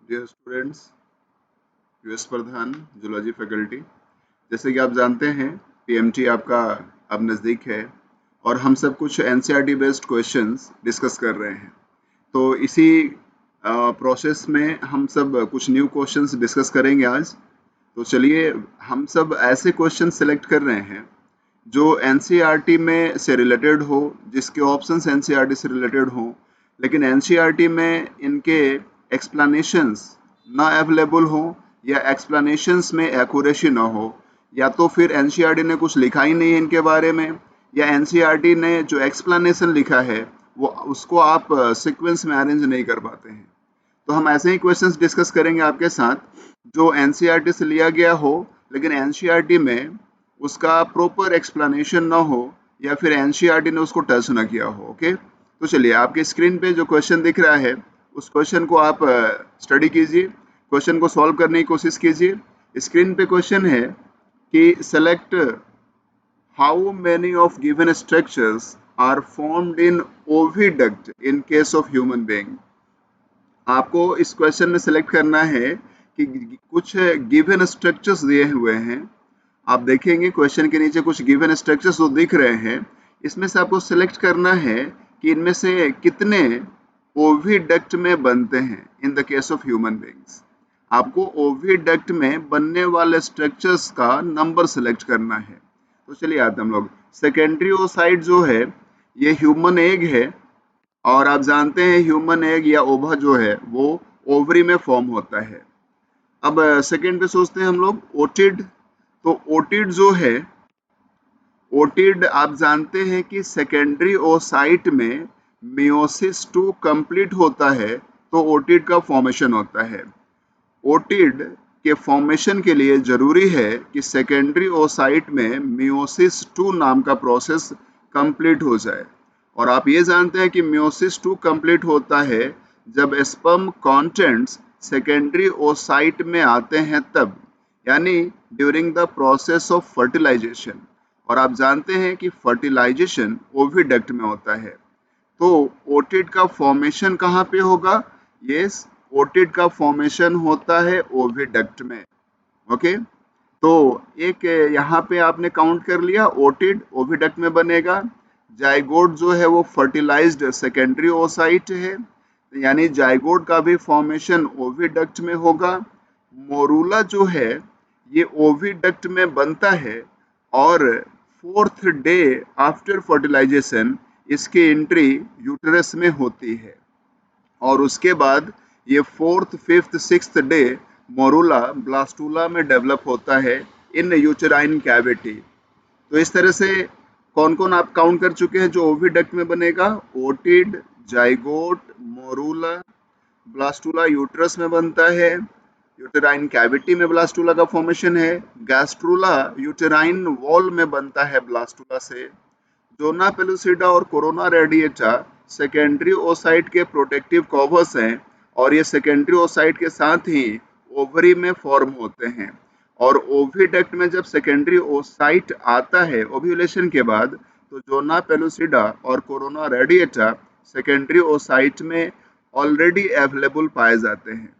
Dear students, US प्रधान zoology faculty. जैसे कि आप जानते हैं पीएमटी आपका अब नज़दीक है और हम सब कुछ एनसीईआरटी बेस्ड क्वेश्चंस डिस्कस कर रहे हैं। तो इसी प्रोसेस में हम सब कुछ न्यू क्वेश्चंस डिस्कस करेंगे आज। तो चलिए, हम सब ऐसे क्वेश्चन सेलेक्ट कर रहे हैं जो एनसीईआरटी में से रिलेटेड हो, जिसके ऑप्शंस एनसीईआरटी से रिलेटेड हो, लेकिन एनसीईआरटी में इनके एक्सप्लेनेशंस ना अवेलेबल हो या एक्सप्लेनेशंस में एक्यूरेसी ना हो, या तो फिर एनसीईआरटी ने कुछ लिखा ही नहीं है इनके बारे में, या एनसीईआरटी ने जो एक्सप्लेनेशन लिखा है वो उसको आप सीक्वेंस में अरेंज नहीं कर पाते हैं। तो हम ऐसे ही क्वेश्चंस डिस्कस करेंगे आपके साथ जो एनसीईआरटी से लिया गया हो, लेकिन एनसीईआरटी में उसका प्रॉपर एक्सप्लेनेशन ना हो या फिर एनसीईआरटी ने उसको टच ना किया हो। ओके, तो चलिए, आपके स्क्रीन पे जो क्वेश्चन दिख रहा है उस क्वेश्चन को आप स्टडी कीजिए, क्वेश्चन को सॉल्व करने की कोशिश कीजिए। स्क्रीन पे क्वेश्चन है कि select how many of given structures are formed in oviduct in case of human being. आपको इस क्वेश्चन में सेलेक्ट करना है कि कुछ गिवन स्ट्रक्चर्स दिए हुए हैं। आप देखेंगे क्वेश्चन के नीचे कुछ गिवन स्ट्रक्चर्स जो दिख रहे हैं, इसमें से आपको सेलेक्ट करना है कि इनमें से कितने ओविडक्ट में बनते हैं in the case of human beings. आपको ओविडक्ट में बनने वाले स्ट्रक्चर्स का नंबर सेलेक्ट करना है। तो चलिए आते हम लोग, सेकेंडरी ओसाइट जो है ये ह्यूमन एग है, और आप जानते हैं ह्यूमन एग या ओवा जो है वो ओवरी में फॉर्म होता है। अब सेकेंड पे सोचते हैं हम लोग ओटिड। तो ओटिड जो है, ओटिड आप जानते हैं कि सेकेंडरी ओसाइट में मियोसिस 2 कंप्लीट होता है तो ओटिड का फॉर्मेशन होता है। ओटिड के फॉर्मेशन के लिए जरूरी है कि सेकेंडरी ओसाइट में मियोसिस 2 नाम का प्रोसेस कंप्लीट हो जाए। और आप ये जानते हैं कि मियोसिस 2 कंप्लीट होता है जब स्पर्म कंटेंट्स सेकेंडरी ओसाइट में आते हैं तब, यानी during the process of fertilisation. और आप जानते हैं कि फर्टिलाइजेशन ओविडक्ट में होता है। तो ओटिड का फॉर्मेशन कहाँ पे होगा? यस, ओटिड का फॉर्मेशन होता है ओविडक्ट में। ओके, तो एक यहाँ पे आपने काउंट कर लिया, ओटिड ओविडक्ट में बनेगा। जाइगोट जो है वो फर्टिलाइज्ड सेकेंडरी ओसाइट है, यानी जाइगोट का भी फॉर्मेशन ओविडक्ट में होगा। मोरूला जो है ये ओविडक्ट में बनता है और 4th डे आफ्टर फर्टिलाइजेशन इसकी एंट्री यूटरस में होती है, और उसके बाद ये 4th, 5th, 6th day morula blastula में डेवलप होता है इन यूटेराइन कैविटी। तो इस तरह से कौन कौन आप काउंट कर चुके हैं जो ओविडक्ट में बनेगा? ओटिड, जाइगोट, मोरूला, ब्लास्टूला यूटरस में बनता है, यूटेराइन कैविटी में ब्लास्टूला का फॉर्मेशन है, गैस्ट्रूला यूटेराइन वॉल में बनता है ब्लास्टूला से, जोना पेलुसिडा और कोरोना रेडिएटा सेकेंडरी ओसाइट के प्रोटेक्टिव कवर्स हैं, और ये सेकेंडरी ओसाइट के साथ ही ओवरी में फॉर्म होते हैं। और ओविडक्ट में जब सेकेंडरी ओसाइट आता है ओव्यूलेशन के बाद, तो जोना पेलुसिडा और कोरोना रेडिएटा सेकेंडरी ओसाइट में ऑलरेडी अवेलेबल पाए जाते हैं।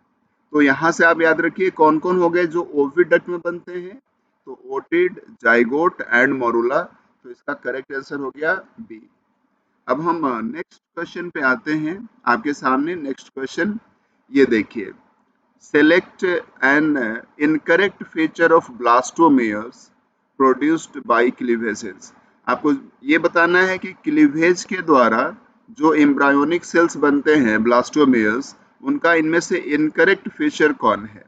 तो यहाँ से आप याद रखिए कौन कौन हो गए जो ओविडक्ट में बनते हैं। तो ओटिड, जाइगोट एंड मोरूला। तो इसका करेक्ट आंसर हो गया बी। अब हम नेक्स्ट क्वेश्चन पे आते हैं। आपके सामने नेक्स्ट क्वेश्चन ये देखिए, select an incorrect feature of blastomeres produced by cleavages. आपको ये बताना है कि क्लीवेज के द्वारा जो एम्ब्रायोनिक सेल्स बनते हैं ब्लास्टोमेयर्स, उनका इनमें से इनकरेक्ट फीचर कौन है।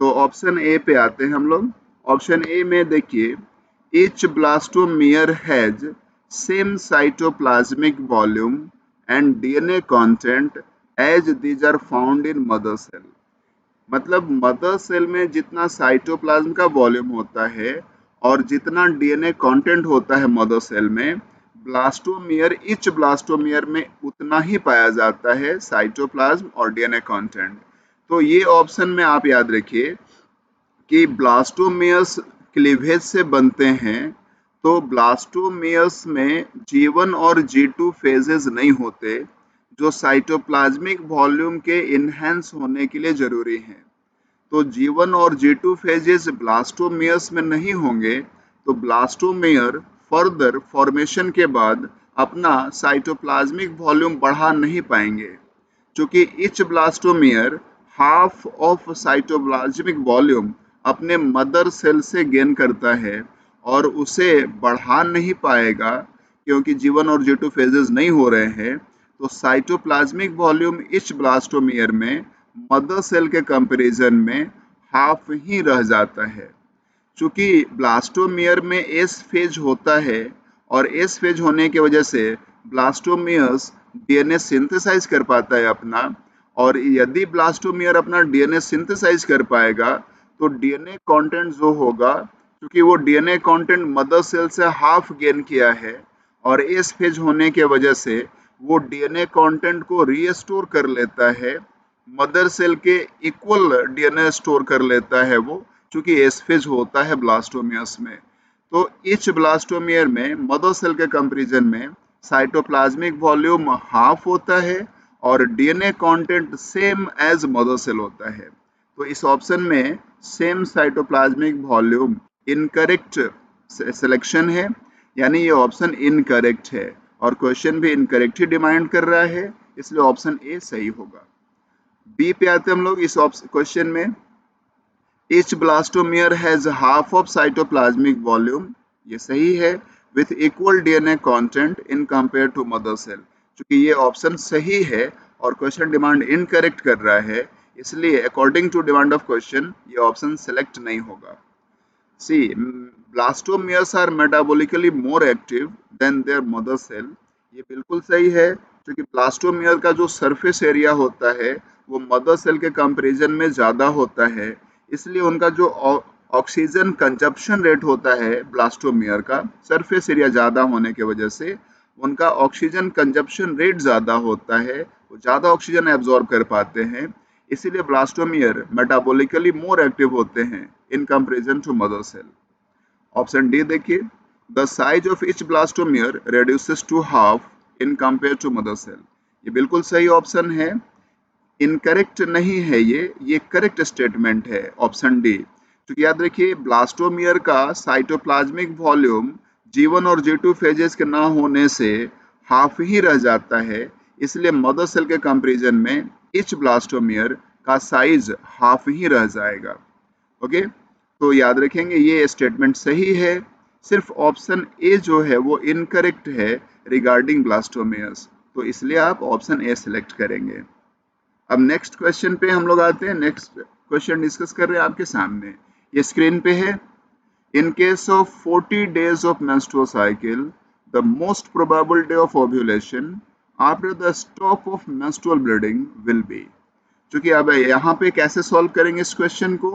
तो ऑप्शन ए पे आते हैं हम लोग। ऑप्शन ए में देखिए, each blastomere has same cytoplasmic volume and DNA content as these are found in mother cell। मतलब मदर सेल में जितना साइटोप्लाज्म का वॉल्यूम होता है और जितना डीएनए कंटेंट होता है मदर सेल में, ब्लास्टोमियर इच ब्लास्टोमियर में उतना ही पाया जाता है साइटोप्लाज्म और डीएनए कंटेंट। तो ये ऑप्शन में आप याद रखिए कि ब्लास्टोमियर्स क्लीवेज से बनते हैं, तो ब्लास्टोमियर्स में G1 और G2 फेजेस नहीं होते, जो साइटोप्लाज्मिक वॉल्यूम के इनहेंस होने के लिए जरूरी हैं। तो G1 और G2 फेजेस ब्लास्टोमेयर्स में नहीं होंगे, तो ब्लास्टोमेयर फर्दर फॉर्मेशन के बाद अपना साइटोप्लाज्मिक वॉल्यूम बढ़ा नहीं पाएंगे, क्योंकि each blastomere half of cytoplasmic volume अपने मदर सेल से गेन करता है और उसे बढ़ा नहीं पाएगा, क्योंकि G1 और G2 फेजेस नहीं हो रहे हैं। तो साइटोप्लाज्मिक वॉल्यूम ईच ब्लास्टोमेयर में मदर सेल के कंपैरिजन में हाफ ही रह जाता है। चूंकि ब्लास्टोमेयर में एस फेज होता है और एस फेज होने की वजह से ब्लास्टोमेयर्स डीएनए सिंथेसाइज कर पाता है अपना, और यदि ब्लास्टोमेयर अपना डीएनए सिंथेसाइज कर पाएगा तो डीएनए कंटेंट जो होगा, क्योंकि वो डीएनए कंटेंट मदर सेल से हाफ गेन किया है और एस फेज होने के वजह से वो डीएनए कंटेंट को रीस्टोर कर लेता है, मदर सेल के इक्वल डीएनए स्टोर कर लेता है वो, क्योंकि एस फेज होता है ब्लास्टोमियर्स में। तो ईच ब्लास्टोमियर में मदर सेल के कंपैरिजन में साइटोप्लाज्मिक वॉल्यूम हाफ होता है और DNA content same as mother cell होता है। तो इस ऑप्शन में same cytoplasmic volume incorrect selection है, यानी ये ऑप्शन इनकरेक्ट है और क्वेश्चन भी इनकरेक्ट ही डिमांड कर रहा है, इसलिए ऑप्शन ए सही होगा। बी पे आते हैं हम लोग इस क्वेश्चन में, each blastomere has half of cytoplasmic volume, ये सही है, with equal DNA content in compare to mother cell. क्योंकि ये ऑप्शन सही है और क्वेश्चन डिमांड इनकरेक्ट कर रहा है, इसलिए according to demand of question ये ऑप्शन सेलेक्ट नहीं होगा। C, blastomeres are metabolically more active than their mother cell, ये बिल्कुल सही है, क्योंकि ब्लास्टोमियर का जो सरफेस एरिया होता है वो मदर सेल के कंपैरिजन में ज़्यादा होता है, इसलिए उनका जो ऑक्सीजन कंजप्शन रेट होता है ब्लास्टोमियर का, सरफेस एरिया ज़्यादा होने की वजह से उनका ऑक्सीजन कंजप्शन रेट ज़्यादा होता है, वो ज़्यादा ऑक्सीजन एब्जॉर्ब कर पाते हैं, इसीलिए ब्लास्टोमियर मेटाबॉलिकली मोर एक्टिव होते हैं in comparison to mother cell. Option D देखिए, the size of each blastomere reduces to half in compare to mother cell, ये बिल्कुल सही ऑप्शन है, इनकरेक्ट नहीं है ये करेक्ट स्टेटमेंट है ऑप्शन डी। क्योंकि याद रखिए ब्लास्टोमियर का साइटोप्लाज्मिक वॉल्यूम G1 और G2 फेजेस के ना होने से हाफ ही रह जाता है, इसलिए मदर सेल के कंपैरिजन में ईच ब्लास्टोमियर का साइज हाफ ही रह जाएगा। ओके, तो याद रखेंगे ये स्टेटमेंट सही है, सिर्फ ऑप्शन ए जो है वो इनकरेक्ट है रिगार्डिंग ब्लास्टोमियर्स, तो इसलिए आप ऑप्शन ए सिलेक्ट करेंगे। अब नेक्स्ट क्वेश्चन पे हम लोग आते हैं, नेक्स्ट क्वेश्चन डिस्कस कर रहे हैं आपके सामने, ये स्क्रीन पे है। इन case of 40 days of menstrual cycle, the most probable day of ovulation after the stop of menstrual bleeding will be। क्योंकि अब यहाँ पे कैसे सॉल्व करेंगे इस क्वेश्चन को,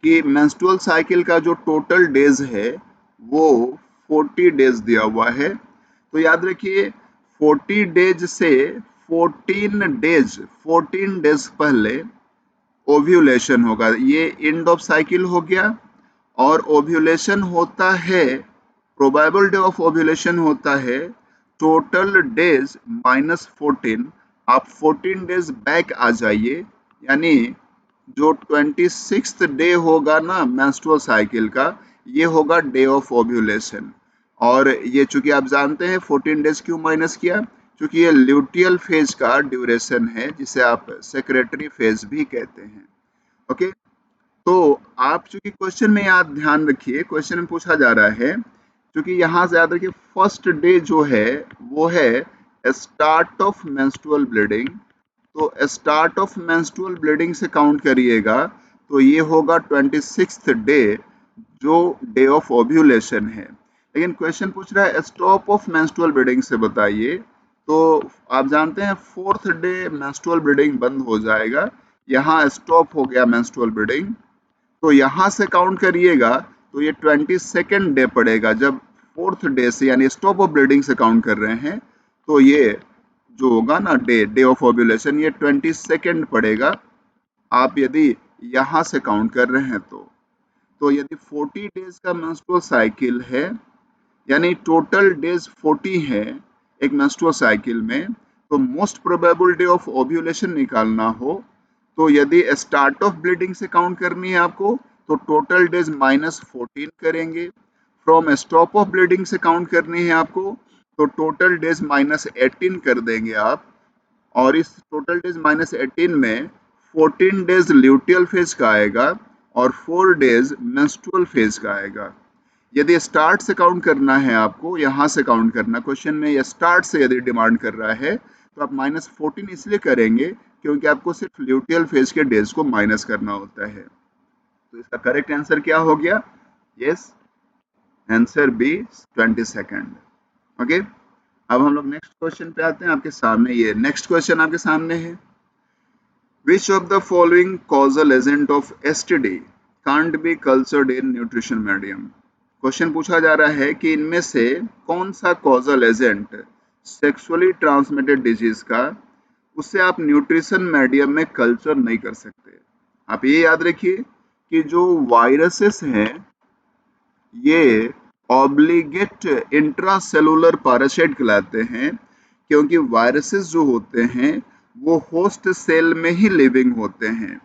कि मेंस्ट्रुअल साइकिल का जो टोटल डेज है वो 40 डेज दिया हुआ है, तो याद रखिए 40 डेज से 14 डेज पहले ओव्यूलेशन होगा, ये एंड ऑफ साइकिल हो गया, और ओव्यूलेशन होता है, प्रोबेबल डे ऑफ ओव्यूलेशन होता है टोटल डेज -14, आप 14 डेज बैक आ जाइए, यानी जो 26th डे होगा ना मेंस्ट्रुअल साइकिल का, ये होगा डे ऑफ ओव्यूलेशन। और ये चूंकि आप जानते हैं 14 डेज क्यों माइनस किया, क्योंकि ये ल्यूटियल फेज का ड्यूरेशन है, जिसे आप सेक्रेटरी फेज भी कहते हैं। ओके, तो आप चूंकि क्वेश्चन में याद ध्यान रखिए, क्वेश्चन में पूछा जा रहा है, क्योंकि यहाँ से याद रखिए फर्स्ट डे जो है वो है स्टार्ट ऑफ मेंस्ट्रुअल ब्लीडिंग, तो स्टार्ट ऑफ मेंस्ट्रुअल ब्लीडिंग से काउंट करिएगा, तो ये होगा 26th डे जो डे ऑफ ओव्यूलेशन है। लेकिन क्वेश्चन पूछ रहा है स्टॉप ऑफ मेंस्ट्रुअल ब्लीडिंग से बताइए, तो आप जानते हैं 4th डे मेंस्ट्रुअल ब्लीडिंग बंद हो जाएगा, यहाँ स्टॉप हो गया मेंस्ट्रुअल ब्लीडिंग, तो यहाँ से काउंट करिएगा तो ये 22nd डे पड़ेगा, जब 4th डे से यानी स्टॉप ऑफ ब्लीडिंग से काउंट कर रहे हैं, तो ये जो होगा ना डे ऑफ ओव्यूलेशन, ये 22nd पड़ेगा, आप यदि यहाँ से काउंट कर रहे हैं तो यदि 40 डेज का मेंस्ट्रुअल साइकिल है, यानी टोटल डेज 40 है एक मेंस्ट्रुअल साइकिल में, तो मोस्ट प्रोबेबिलिटी ऑफ ओव्यूलेशन निकालना हो तो यदि स्टार्ट ऑफ ब्लीडिंग से काउंट करनी है आपको तो टोटल डेज -14 करेंगे। फ्रॉम स्टॉप ऑफ ब्लीडिंग से काउंट करनी है आपको तो टोटल डेज -18 कर देंगे आप। और इस टोटल डेज -18 में 14 डेज ल्यूटियल फेज का आएगा और 4 डेज मेंस्ट्रुअल फेज का आएगा। यदि स्टार्ट से काउंट करना है आपको, यहाँ से काउंट करना, क्वेश्चन में या स्टार्ट से यदि डिमांड कर रहा है तो आप -14 इसलिए करेंगे क्योंकि आपको सिर्फ ल्यूटियल फेज के डेज को माइनस करना होता है। तो इसका करेक्ट आंसर क्या हो गया? Yes, answer B 22nd। Okay, अब हम लोग नेक्स्ट क्वेश्चन पे आते हैं। आपके सामने ये नेक्स्ट क्वेश्चन आपके सामने है, which of the following causal agent of STD can't be cultured in nutrition medium. Question पूछा जा रहा है कि इनमें से कौन सा causal agent sexually transmitted disease का उससे आप न्यूट्रिशन मीडियम में कल्चर नहीं कर सकते। आप ये याद रखिए कि जो वायरसेस हैं ये ऑब्लिगेट इंट्रासेलुलर पैरासाइट कहलाते हैं, क्योंकि वायरसेस जो होते हैं वो होस्ट सेल में ही लिविंग होते हैं।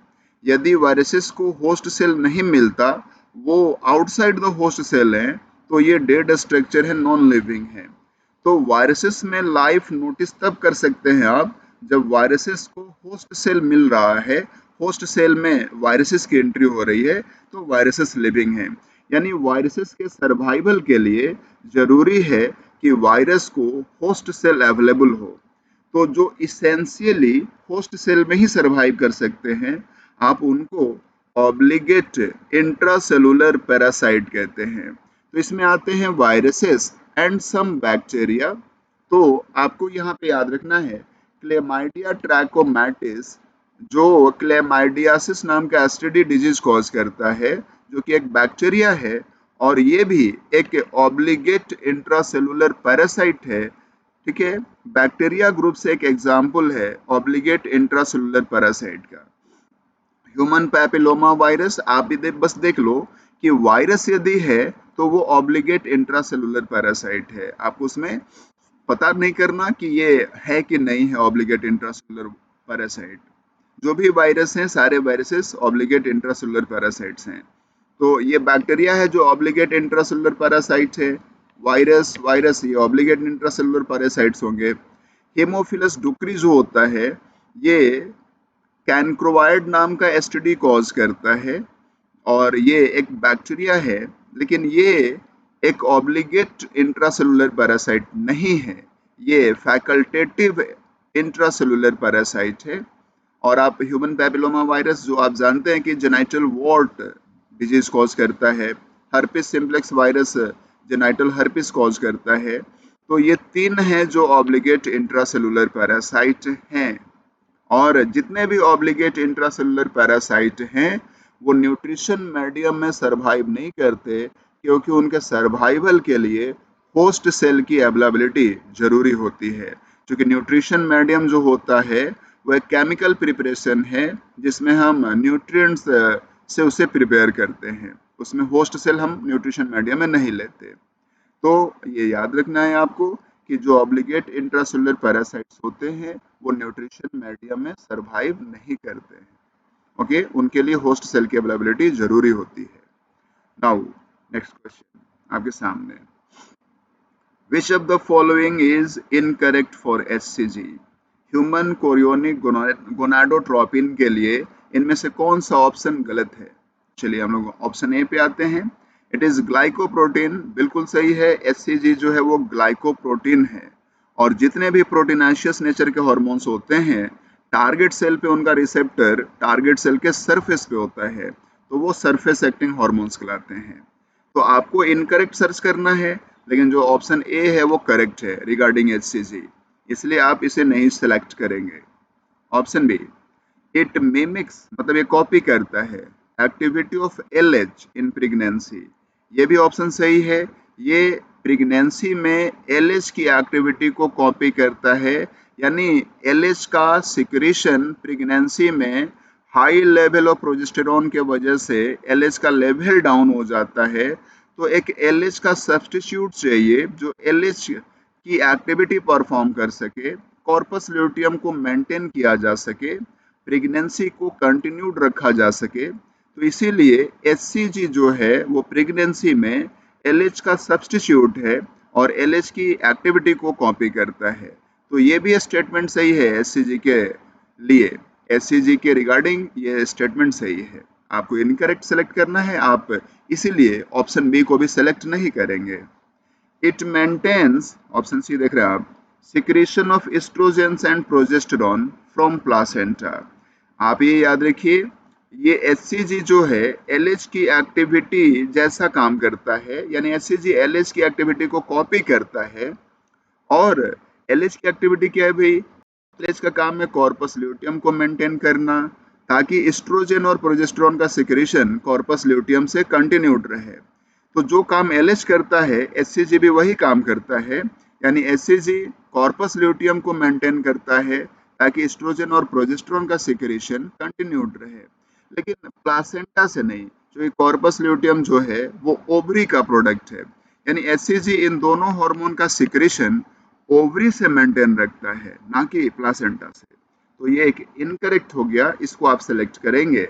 यदि वायरसेस को होस्ट सेल नहीं मिलता, वो आउटसाइड द होस्ट सेल है, तो ये डेड स्ट्रक्चर है, नॉन लिविंग है। तो वायरसेस में लाइफ नोटिस तब कर सकते हैं आप जब वायरसेस को होस्ट सेल मिल रहा है, होस्ट सेल में वायरसेस की एंट्री हो रही है, तो वायरसेस लिविंग है। यानी वायरसेस के सर्वाइवल के लिए जरूरी है कि वायरस को होस्ट सेल अवेलेबल हो। तो जो इसेंशियली होस्ट सेल में ही सर्वाइव कर सकते हैं, आप उनको ऑब्लिगेट इंट्रासेलुलर पैरासाइट कहते हैं। तो इसमें आते हैं वायरसेस एंड सम बैक्टीरिया। तो आपको यहाँ पे याद रखना है क्लेमाइडिया ट्रैकोमैटिस, जो क्लेमाइडियासिस नाम का एसटीडी डिजीज कॉज करता है, जो कि एक बैक्टीरिया है और ये भी एक ऑब्लिगेट इंट्रासेलुलर पैरासाइट है। ठीक है, बैक्टीरिया ग्रुप से एक एग्जाम्पल है ऑब्लिगेट इंट्रासेलुलर पैरासाइट का ह्यूमन पैपिलोमा वायरस। आप भी बस देख लो कि वायरस यदि है तो वो ऑब्लिगेट इंट्रासेलुलर पैरासाइट है। आपको उसमें पता नहीं करना कि ये है कि नहीं है ऑब्लिगेट इंट्रासेलुलर पैरासाइट। जो भी वायरस हैं सारे वायरसेस ऑब्लिगेट इंट्रासेलुलर पैरासाइट्स हैं। तो ये बैक्टीरिया है जो ऑब्लिगेट इंट्रासेलुलर पैरासाइट है। वायरस ये ऑब्लिगेट इंट्रासेलुलर पैरासाइट्स होंगे। हेमोफिलस डुक्री जो होता है ये कैनक्रोवाइड नाम का एसटीडी कॉज करता है और ये एक बैक्टीरिया है, लेकिन ये एक ऑब्लिगेट इंट्रासेलुलर पैरासाइट नहीं है, ये फैकल्टेटिव इंट्रासेलुलर पैरासाइट है। और आप ह्यूमन पैपिलोमा वायरस जो आप जानते हैं कि जेनाइटल वॉर्ट डिजीज कॉज करता है, herpes simplex virus genital herpes cause करता है। तो ये तीन हैं जो ऑब्लिगेट इंट्रासेलुलर पैरासाइट हैं। और जितने भी ऑब्लिगेट इंट्रासेलुलर पैरासाइट हैं वो न्यूट्रिशन मीडियम में सरवाइव नहीं करते, क्योंकि उनके सर्वाइवल के लिए होस्ट सेल की अवेलेबिलिटी जरूरी होती है। क्योंकि न्यूट्रिशन मीडियम जो होता है वह केमिकल प्रिपरेशन है जिसमें हम न्यूट्रिएंट्स से उसे प्रिपेयर करते हैं, उसमें होस्ट सेल हम न्यूट्रिशन मीडियम में नहीं लेते। तो ये याद रखना है आपको कि जो ऑब्लिगेट इंट्रासेलुलर पैरासाइट्स होते हैं वो न्यूट्रिशन मीडियम में सरवाइव नहीं करते हैं। ओके, उनके लिए होस्ट सेल की अवेलेबिलिटी जरूरी होती है। नाउ नेक्स्ट क्वेश्चन आपके सामने, which of the following is incorrect for HCG. Human chorionic gonadotropin के लिए इनमें से कौन सा ऑप्शन गलत है? चलिए हम लोग ऑप्शन ए पे आते हैं। इट इज ग्लाइकोप्रोटीन, बिल्कुल सही है। एचसीजी जो है वो ग्लाइकोप्रोटीन है और जितने भी प्रोटीनाशियस नेचर के हॉर्मोन्स होते हैं टारगेट सेल पे उनका रिसेप्टर टारगेट सेल के सरफेस पे होता है, तो वो सरफेस एक्टिंग हॉर्मोन्स कहलाते हैं। तो आपको इनकरेक्ट सर्च करना है, लेकिन जो ऑप्शन ए है वो करेक्ट है रिगार्डिंग एचसीजी, इसलिए आप इसे नहीं सिलेक्ट करेंगे। ऑप्शन बी, इट मिमिक्स, मतलब ये कॉपी करता है activity of LH in pregnancy, ये भी ऑप्शन सही है। ये प्रेगनेंसी में एलएच की एक्टिविटी को कॉपी करता है, यानी एलएच का सिक्रेशन प्रेगनेंसी में हाई लेवल ऑफ प्रोजेस्टेरॉन के वजह से एलएच का लेवल डाउन हो जाता है। तो एक एलएच का सब्स्टिट्यूट चाहिए जो एलएच की एक्टिविटी परफॉर्म कर सके, कॉर्पस ल्यूटियम को मेंटेन किया जा सके, प्रेगनेंसी को कंटिन्यूड रखा जा सके, तो इसीलिए HCG जो है वो प्रेगनेंसी में LH का सब्स्टिट्यूट है और LH की एक्टिविटी को कॉपी करता है। तो ये भी स्टेटमेंट सही है HCG के लिए, HCG के रिगार्डिंग ये स्टेटमेंट सही है। आपको इनकरेक्ट सेलेक्ट करना है, आप इसीलिए ऑप्शन बी को भी सेलेक्ट नहीं करेंगे। इट मेंटेन्स, ऑप्शन सी देख रहे हैं आप, secretion of oestrogens and progesterone from placenta. आप ये याद रखिए, ये HCG जो है LH की एक्टिविटी जैसा काम करता है, यानी HCG LH की एक्टिविटी को कॉपी करता है। और LH की एक्टिविटी क्या है भाई? LH का काम है कॉर्पस ल्यूटियम को मेंटेन करना, ताकि एस्ट्रोजन और प्रोजेस्टेरॉन का सिक्रीशन कॉर्पस ल्यूटियम से कंटिन्यूड रहे। तो जो काम LH करता है HCG भी वही काम करता है, यानी HCG कॉर्पस ल्यूटियम को मेंटेन करता है ताकि एस्ट्रोजन और प्रोजेस्टेरॉन का सिक्रीशन कंटिन्यूड रहे, लेकिन प्लासेंटा से नहीं। जो ये कॉर्पस ल्यूटियम जो है वो ओवरी का प्रोडक्ट है, यानी HCG इन दोनों हार्मोन का सिक्रीशन ओवरी से मेंटेन रखता है, ना कि प्लासेंटा से। तो ये एक इनकरेक्ट हो गया, इसको आप सेलेक्ट करेंगे।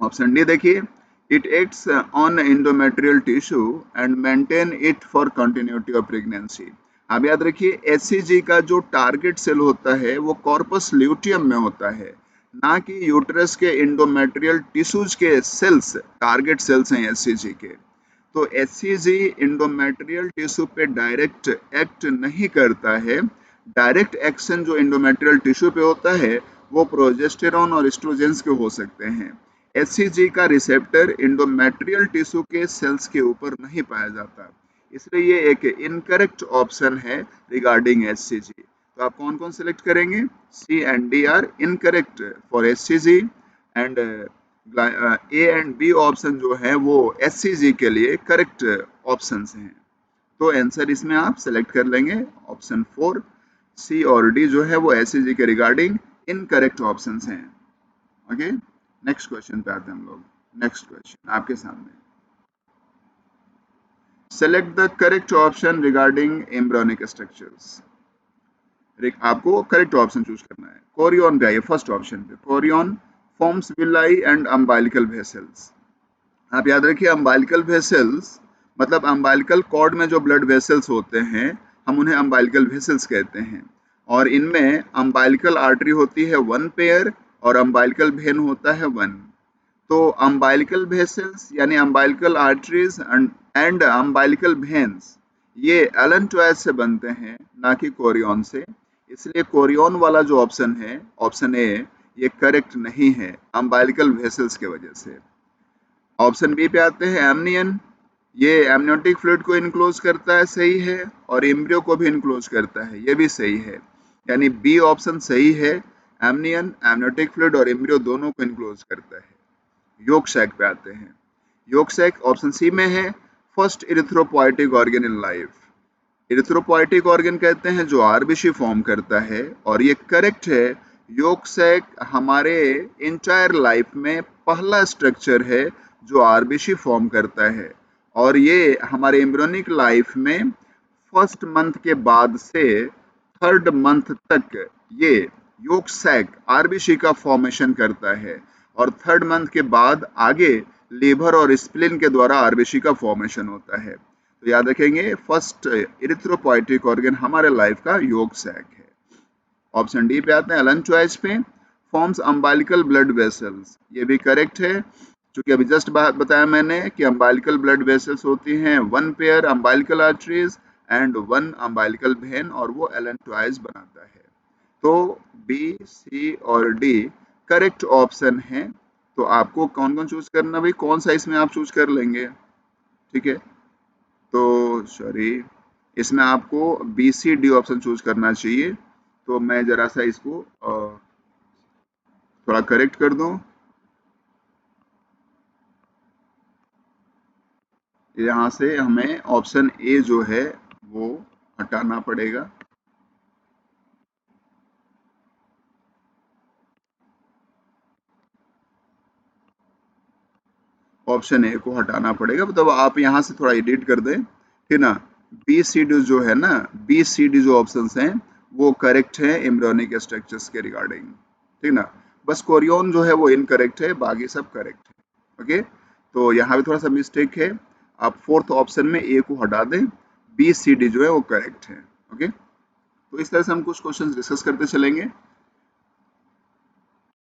ऑप्शन डी देखिए, it acts on endometrial tissue and maintain it for continuity of pregnancy. आप याद रखिए, HCG का जो टारगेट सेल होता है वो कॉर्पस ल्यूटियम में होता है, ना कि यूट्रस के एंडोमेट्रियल टिश्यूज के सेल्स टारगेट सेल्स हैं HCG के। तो HCG एंडोमेट्रियल टिश्यू पे डायरेक्ट एक्ट नहीं करता है। डायरेक्ट एक्शन जो एंडोमेट्रियल टिश्यू पे होता है वो प्रोजेस्टेरॉन और एस्ट्रोजेंस के हो सकते हैं। HCG का रिसेप्टर एंडोमेट्रियल टिश्यू के सेल्स के ऊपर नहीं पाया जाता, इसलिए ये एक इनकरेक्ट ऑप्शन है रिगार्डिंग HCG। तो आप कौन कौन सेलेक्ट करेंगे? C and D are incorrect for HCG and A and B option जो है वो HCG के लिए करेक्ट ऑप्शंस हैं। तो आंसर इसमें आप सेलेक्ट कर लेंगे ऑप्शन 4, C और D जो है वो HCG के रिगार्डिंग इनकरेक्ट ऑप्शंस हैं। ओके, नेक्स्ट क्वेश्चन पे आते हैं हम लोग। नेक्स्ट क्वेश्चन आपके सामने, select the correct option regarding embryonic structures. आपको करेक्ट ऑप्शन चूज करना है। कोरियन पे आइए, फर्स्ट ऑप्शन पे, Korean forms villi and umbilical vessels. आप याद रखिए, अम्बाइलिकल वेसल्स मतलब अम्बाइलिकल कॉर्ड में जो ब्लड वेसल्स होते हैं हम उन्हें अम्बाइलिकल वेसल्स कहते हैं, और इनमें अम्बाइलिकल आर्टरी होती है 1 पेयर और अम्बाइलिकल वेन होता है 1। तो अम्बाइलिकल वेसल्स यानी umbilical arteries and umbilical veins ये एलन ट्वाइस से बनते हैं, ना कि कोरियन से। इसलिए कोरियन वाला जो ऑप्शन है, ऑप्शन ए, ये करेक्ट नहीं है अम्बाइलिकल वेसल्स के वजह से। ऑप्शन बी पे आते हैं, एमनियन, ये एमनियोटिक फ्लूइड को इनक्लोज करता है, सही है, और एम्ब्रियो को भी इनक्लोज करता है, ये भी सही है, यानी बी ऑप्शन सही है। एमनियन एमनियोटिक फ्लूइड और एम्ब्रियो दोनों को इनक्लोज करता है। योग सैक पे आते हैं, योग सैक ऑप्शन सी में है, first erythropoietic organ in life. Erythropoietic organ कहते हैं जो आरबीसी फॉर्म करता है, और ये करेक्ट है। योग सैक हमारे इंटायर लाइफ में पहला स्ट्रक्चर है जो आरबीसी फॉर्म करता है, और ये हमारे एम्ब्रियोनिक लाइफ में फर्स्ट मंथ के बाद से थर्ड मंथ तक ये योग सैक आरबीसी का फॉर्मेशन करता है, और थर्ड मंथ के बाद आगे लीवर और स्प्लीन के द्वारा आरबीसी का फॉर्मेशन होता है। तो याद रखेंगे, फर्स्ट इरिथ्रोपोइटिक ऑर्गन हमारे लाइफ का योग सैक है। ऑप्शन डी पे आते हैं, एलन ट्वाइस पे, फॉर्म्स अम्बाइलिकल ब्लड वेसल्स, ये भी करेक्ट है, क्योंकि अभी जस्ट बात बताया मैंने कि अम्बाइलिकल ब्लड वेसल्स होती हैं 1 pair umbilical arteries and 1 umbilical when, और वो एलन ट्वाइस बनाता है। तो बी, सी और डी करेक्ट ऑप्शन है। तो आपको कौन कौन चूज करना भाई, कौन सा इसमें आप चूज कर लेंगे? ठीक है, तो सॉरी, इसमें आपको B C D option choose करना चाहिए। तो मैं जरा सा इसको थोड़ा करेक्ट कर दूं। यहाँ से हमें ऑप्शन ए जो है वो हटाना पड़ेगा। ऑप्शन ए को हटाना पड़ेगा, मतलब आप यहाँ से थोड़ा एडिट कर दें, ठीक ना। बी सी डी जो है ना, बी सी डी जो ऑप्शंस हैं वो करेक्ट है एम्ब्रियोनिक स्ट्रक्चर्स के रिगार्डिंग, ठीक ना। बस कोरियन जो है वो इनकरेक्ट है, बाकी सब करेक्ट है। ओके, तो यहाँ पे थोड़ा सा मिस्टेक है, आप फोर्थ ऑप्शन में ए को हटा दें, बी सी डी जो है वो करेक्ट है। ओके, तो इस तरह से हम कुछ क्वेश्चंस डिस्कस करते चलेंगे।